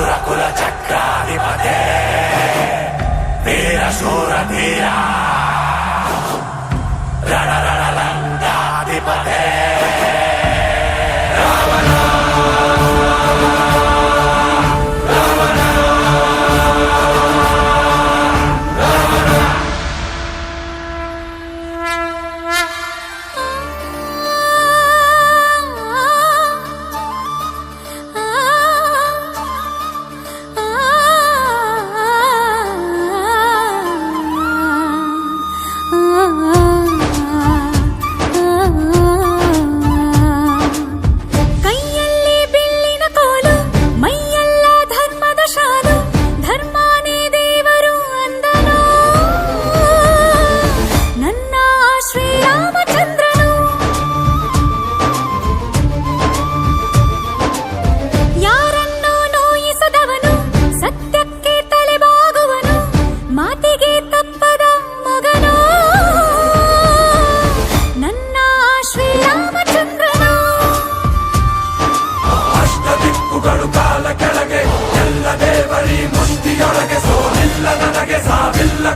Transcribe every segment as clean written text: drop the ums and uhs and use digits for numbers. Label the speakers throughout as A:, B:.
A: ಸುರಕುಲ ಚಕ್ರಾಧಿಪತೆ ವೀರ ಶೂರ ಧೀರ ರಣರಣಲಂಕಾಧಿಪತೆ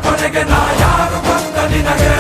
A: ಕೊನೆಗೆ ನಾ ಯಾರು ಬಂದ ನಿನಗೆ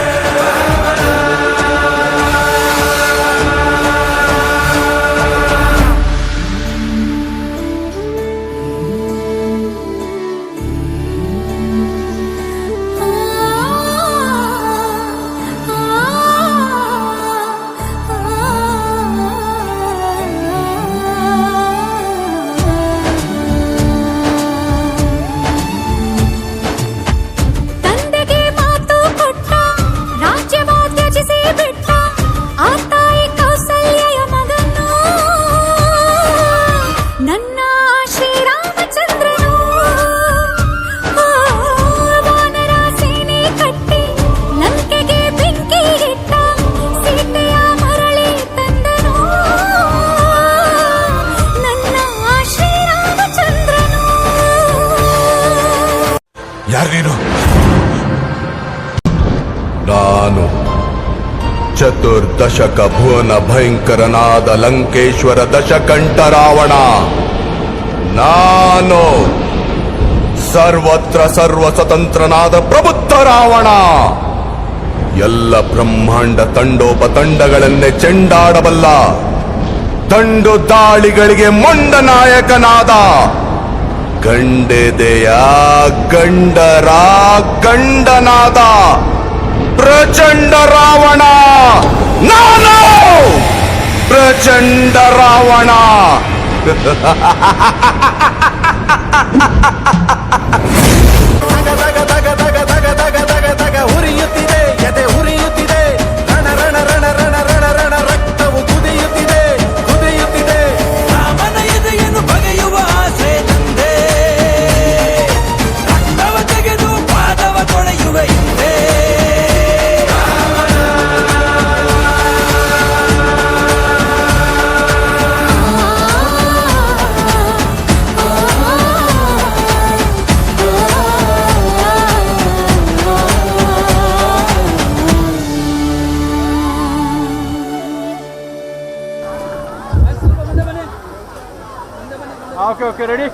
A: ನಾನು ಚತುರ್ದಶಕ ಭುವನ ಭಯಂಕರನಾದ ಲಂಕೇಶ್ವರ ದಶಕಂಠ ರಾವಣ. ನಾನು ಸರ್ವತ್ರ ಸರ್ವ ಸ್ವತಂತ್ರನಾದ ಪ್ರಬುದ್ಧ ರಾವಣ. ಎಲ್ಲ ಬ್ರಹ್ಮಾಂಡ ತಂಡೋಪತಂಡಗಳನ್ನೇ ಚೆಂಡಾಡಬಲ್ಲ ದಂಡು ದಾಳಿಗಳಿಗೆ ಮೊಂಡ ನಾಯಕನಾದ ಗಂಡೆದೆಯ ಗಂಡರ ಗಂಡನಾದ ಪ್ರಚಂಡ ರಾವಣ. ನಾನು ಪ್ರಚಂಡ ರಾವಣ.
B: ಉರಿಯುತ್ತಿದೆ ಎದೆ ಉರಿಯುತ್ತಿದೆ ರಣ ರಣ ರಣ ರಣ ರಣ ರಣ ರಕ್ತವು ಕುದಿಯುತ್ತಿದೆ ಕುದಿಯುತ್ತಿದೆ. ರಾಮನ ಎದೆಯನ್ನು ಬಗೆಯುವ ಆಸೆ ನಂದೆ, ರಕ್ತವ ತೆಗೆದು ಪಾದವ ತೊಳೆಯುವ ಹಿಂದೆ.
C: Okay, ready?